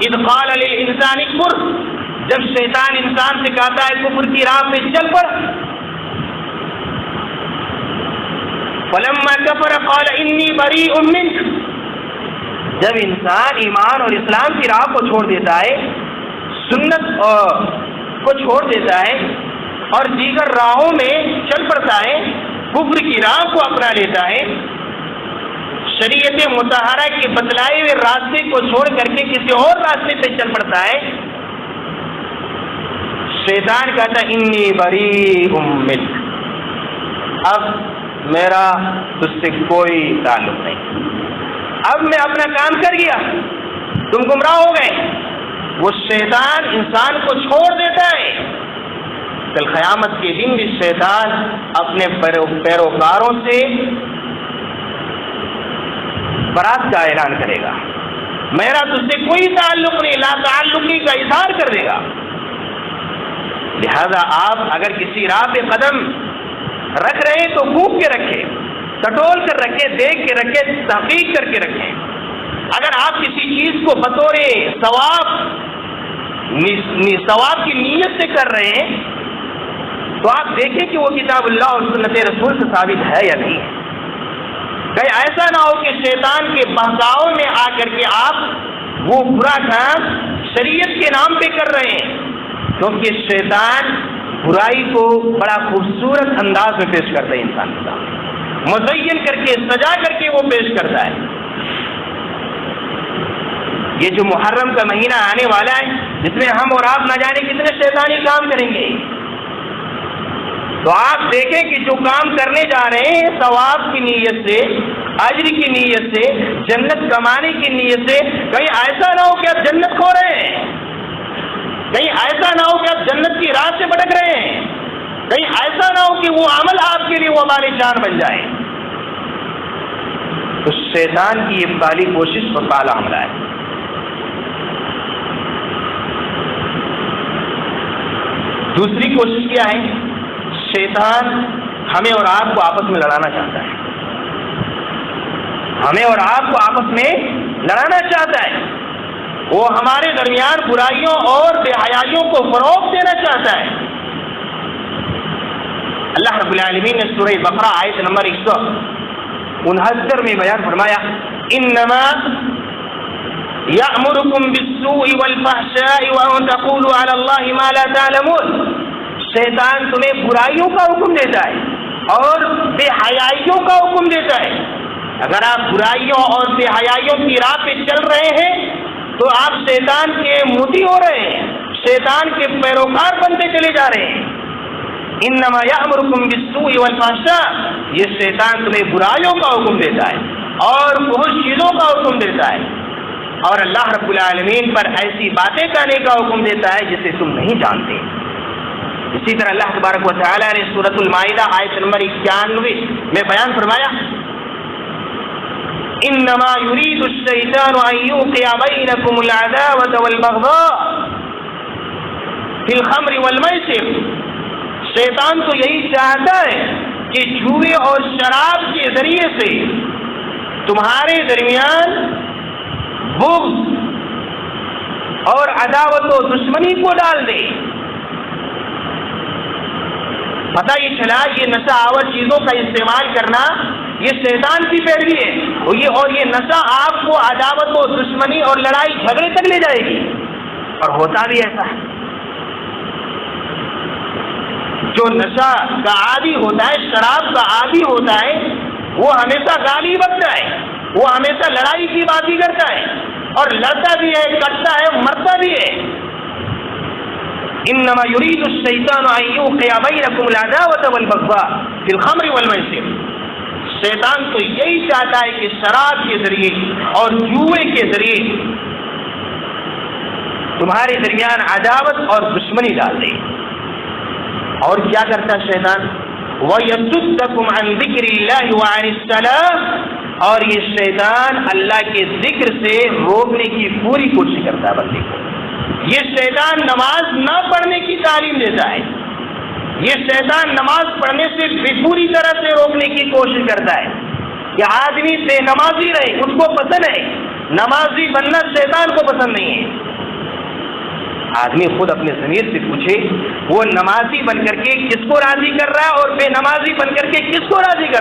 اذ قال للانسان کفر، جب شیطان انسان سے کہتا ہے کفر کی راہ پہ چل پڑ، فلما کفر قال انی بریء منک، جب انسان ایمان اور اسلام کی راہ کو چھوڑ دیتا ہے، سنت کو چھوڑ دیتا ہے اور دیگر راہوں میں چل پڑتا ہے، کفر کی راہ کو اپنا لیتا ہے، شریعت مطہرہ کے بتلائے ہوئے راستے کو چھوڑ کر کے کسی اور راستے پہ چل پڑتا ہے، شیطان کہتا ہے انی بریء منک، اب میرا تجھ سے کوئی تعلق نہیں، اب میں اپنا کام کر گیا، تم گمراہ ہو گئے۔ وہ شیطان انسان کو چھوڑ دیتا ہے۔ کل قیامت کے دن بھی شیطان اپنے پیروکاروں سے برات کا اعلان کرے گا، میرا تجھ سے کوئی تعلق نہیں، لا تعلقی کا اظہار کر دے گا۔ لہذا آپ اگر کسی راہ پہ قدم رکھ رہے ہیں تو گھوم کے رکھیں، ٹٹول کر رکھیں، دیکھ کے رکھیں، تحقیق کر کے رکھیں۔ اگر آپ کسی چیز کو بطور ثواب کی نیت سے کر رہے ہیں تو آپ دیکھیں کہ وہ کتاب اللہ اور سنت رسول سے ثابت ہے یا نہیں ہے۔ کہیں ایسا نہ ہو کہ شیطان کے بہکاؤ میں آ کر کے آپ وہ برا کام شریعت کے نام پہ کر رہے ہیں، کیونکہ شیطان برائی کو بڑا خوبصورت انداز میں پیش کرتا ہے، انسان کے سامنے مزین کر کے، سجا کر کے وہ پیش کرتا ہے۔ یہ جو محرم کا مہینہ آنے والا ہے، جس میں ہم اور آپ نہ جانے کتنے شیطانی کام کریں گے، تو آپ دیکھیں کہ جو کام کرنے جا رہے ہیں ثواب کی نیت سے، اجر کی نیت سے، جنت کمانے کی نیت سے، کہیں ایسا نہ ہو کہ آپ جنت کھو رہے ہیں، کہیں ایسا نہ ہو کہ آپ جنت کی راہ سے بھٹک رہے ہیں، کہیں ایسا نہ ہو کہ وہ عمل آپ کے لیے وہ ہماری جان بن جائے۔ تو شیطان کی یہ پہلی کوشش اور پہلا حملہ ہے۔ دوسری کوشش کیا ہے؟ شیطان ہمیں اور آپ کو آپس میں لڑانا چاہتا ہے، ہمیں اور آپ کو آپس میں لڑانا چاہتا ہے، وہ ہمارے درمیان برائیوں اور بے حیائیوں کو فروغ دینا چاہتا ہے۔ اللہ رب العالمین نے سورہ بقرہ آیت نمبر 169 میں بیان فرمایا، انما یأمرکم بالسوء والفحشاء وان تقولوا علی اللہ ما لا تعلمون، شیطان تمہیں برائیوں کا حکم دیتا ہے اور بے حیائیوں کا حکم دیتا ہے۔ اگر آپ برائیوں اور بے حیائیوں کی راہ پہ چل رہے ہیں تو آپ شیطان کے موتی ہو رہے ہیں، شیطان کے پیروکار بنتے چلے جا رہے ہیں۔ انما یأمرکم بالسوء والفحشاء، یہ شیطان تمہیں برائیوں کا حکم دیتا ہے اور بہت چیزوں کا حکم دیتا ہے، اور اللہ رب العالمین پر ایسی باتیں کہنے کا حکم دیتا ہے جسے تم نہیں جانتے۔ اسی طرح اللہ تبارک و تعالی نے سورۃ المائدہ آیت نمبر 91 میں بیان فرمایا، انما یرید الشیطان ان یوقع بینکم العداوۃ والبغضاء فی الخمر والمیسر، شیطان تو یہی چاہتا ہے کہ جوئے اور شراب کے ذریعے سے تمہارے درمیان بغض اور عداوت و دشمنی کو ڈال دے۔ پتہ یہ چلا یہ نشہ آور چیزوں کا استعمال کرنا یہ شیطان کی پیروی ہے، اور یہ نشہ آپ کو عداوت و دشمنی اور لڑائی جھگڑے تک لے جائے گی، اور ہوتا بھی ایسا ہے۔ جو نشہ کا عادی ہوتا ہے، شراب کا عادی ہوتا ہے، وہ ہمیشہ گالی بکتا ہے، وہ ہمیشہ لڑائی کی باتیں کرتا ہے، اور لڑتا بھی ہے، کٹتا ہے، مرتا بھی ہے۔ انما یرید الشیطان ان یوقع بینکم العداوۃ والبغضاء فی الخمر والمیسر، شیطان تو یہی چاہتا ہے کہ شراب کے ذریعے اور جوئے کے ذریعے تمہارے درمیان عداوت اور دشمنی ڈال دے۔ اور کیا کرتا ہے شیطان؟ وَيَصُدَّكُمْ عَنْ ذِكْرِ اللَّهِ وَعَنِ الصَّلَاةِ، اور یہ شیطان اللہ کے ذکر سے روکنے کی پوری کوشش کرتا ہے بندے کو۔ یہ شیطان نماز نہ پڑھنے کی تعلیم دیتا ہے، یہ شیطان نماز پڑھنے سے پوری طرح سے روکنے کی کوشش کرتا ہے کہ آدمی بے نمازی رہے، اس کو پسند ہے، نمازی بننا شیطان کو پسند نہیں ہے۔ آدمی خود اپنے ضمیر سے پوچھے وہ نمازی بن کر کے کس کو راضی کر رہا ہے اور بے نمازی بن کر کے کس کو راضی کر رہا ہے.